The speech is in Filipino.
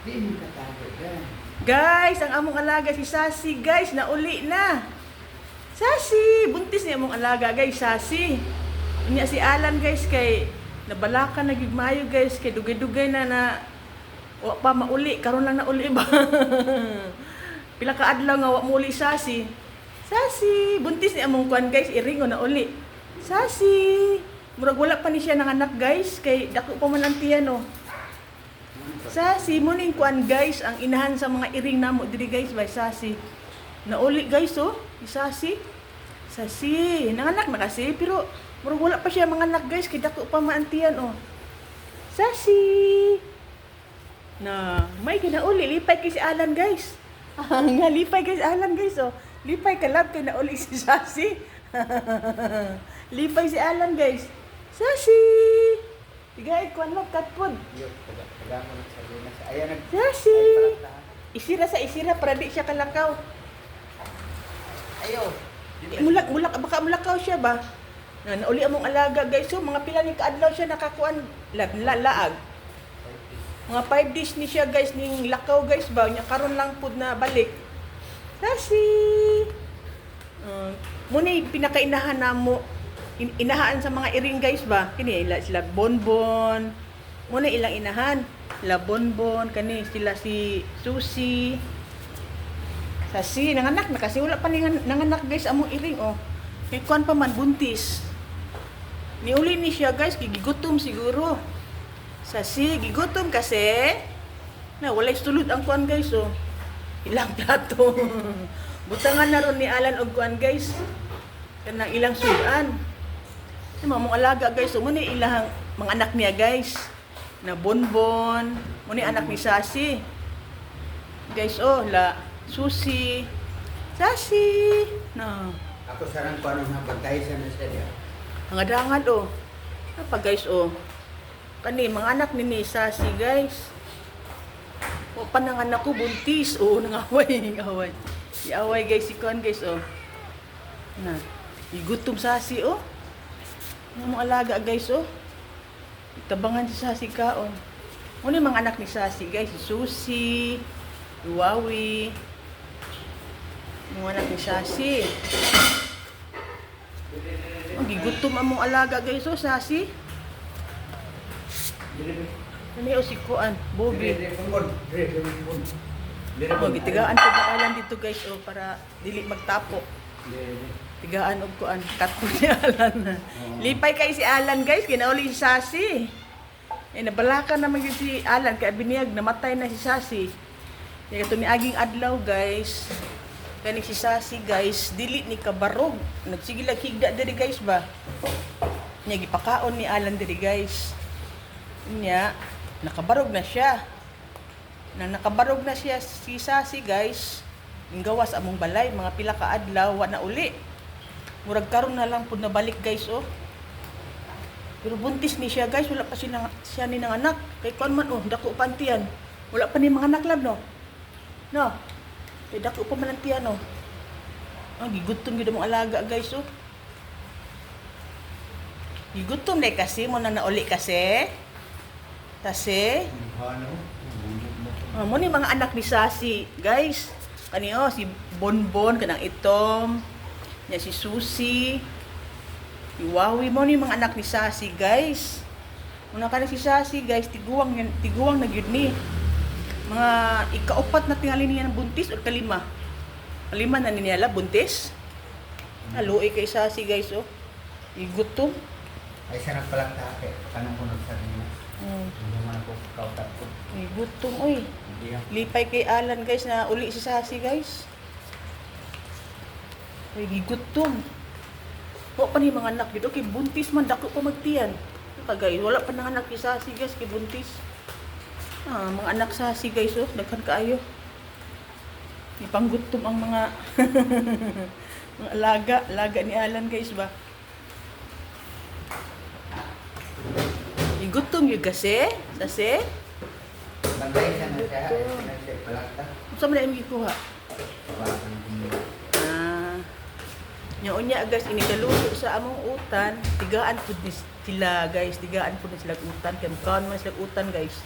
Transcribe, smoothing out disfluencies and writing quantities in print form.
Di mo katago ka. Guys, ang among alaga si Sassy, guys, nauli na. Sassy, buntis ni among alaga, guys, Sassy. Unya si Alan, guys, kay nabalakan na gyud maayo, guys, kay dugay-dugay na wa pa mauli, karon lang nauli ba. Pila ka adlaw nga wa mauli Sassy. Sassy, buntis ni among kuan, guys, iringo na uli. Sassy, murag wala pa ni siya nanganak, guys, kay dako pa man ang tiyan, oh. Sassy, muning kuan guys, ang inahan sa mga iring namo diri guys by Sassy. Nauli guys oh, si Sassy. Sassy, nanganak na kasi pero murag wala pa siya manganak guys, kay dako pa maantiyan oh. Sassy. Na, may kinauli lipay kay si Alan guys. Nga lipay kay si Alan guys oh. Lipay ka lab kay nauli si Sassy. Lipay si Alan guys. Sassy. Igay, kuan lang, katpod. Sassy! Isira para di siya kalakaw. Ayaw. Baka mulakaw siya ba? Nauli among alaga guys, so mga pila ni kaadlaw siya nakakuan laag. Mga 5 days ni siya guys, ning lakaw guys ba, nya karon lang pud na balik. Sassy! Muna pinakainahan namo. Inahaan sa mga iring guys ba, kini sila Bonbon, muna ilang inahan, la Bonbon, kani sila si Susie, Sassy, nanganak na kasi wala pa nanganak guys among iring oh, kay kuan pa man buntis, niuli ni siya guys, gigutom siguro, Sassy, gigutom kasi, na walay sulod ang kuan guys oh, ilang plato, butangan na ron ni Alan og kuan guys, kanang ilang sudan. Mong alaga guys, so muna ilang mga anak niya guys, na Bonbon, muna anak ni Sassy. Guys oh, la Susie, Sassy. No. Ako sarang paano nabantay sa nasya. Mga dangad oh. Apa guys oh. Kani mga anak ni Sassy guys. O pananganak ko buntis, oh nangaway, ngaway. Iaway guys si Kon guys oh. Na, igutom Sassy oh. Ang mga alaga guys oh. Tabangan si Sassy kaon. Muna yung mga anak ni Sassy guys, si Susie, si Wawi. Mga anak ni Sassy. Oh, gigutom ang mga alaga guys oh, Sassy. Ano yung si Kuan, Bobby. Oh, gitigaan ko bakalan dito guys oh, para dili magtapo. Tigaan og kuan, katpo ni Alan. Lipay kay si Alan guys, kinauli si Sassy. Nabalakan naman yun si Alan, kaya biniyag, namatay na si Sassy. Kaya ito ni aging adlaw guys, kani si Sassy guys, dili ni kabarog. Nagsigilag higda diri guys ba. Nya gipakaon ni Alan diri guys. Nya nakabarog na siya. Nakabarog na siya si Sassy guys. Gawas among balay, mga pila ka adlaw wa na uli. Murag karon na lang pud nabalik guys oh. Pero buntis ni siya guys, wala pa siya ni nang anak. Kay kon man oh, dako pa antiyan. Wala pa ni mga anak lab no. No. Kay dako pa man antiyan oh. Ang gigutom gid mo alaga guys oh. Gigutom na kasi mo na nauli kasi. Kasi mo ni mga anak ni Sassy guys. Kani oh, si Bonbon kanang itom. Nya si Susie. Si Wawi mo ni mga anak ni Sassy guys. Una ka si Sassy guys, tiguwang na gyud ni. Mga ikaupat na tingali niya ng buntis o kalima. Kalima na niya buntis. Haluoy kay Sassy guys oh. Igutom. Ay sarang palang take, kanang kunod sa nila. Hindi man ako kautat ko. Igutom oy. Lipay kay Alan guys na uli si Sassy guys. Ay gigutom. Wa pa ni mga anak dito kay buntis man dako pa magtiyan. Guys, wala pa nang anak si Sassy guys kay buntis. Mga anak Sassy guys oh, daghan kaayo. Ipanggutom ang mga mga alaga ni Alan guys ba. Igutom yung kasi, Sassy. Bantay sa nasya, palakta. Saan mo na yung gikuha? Nya guys, inikaluto sa among utan, tigaan pud ni sila guys, tigaan pud ni sila utan, kay mukaon man sila utan guys.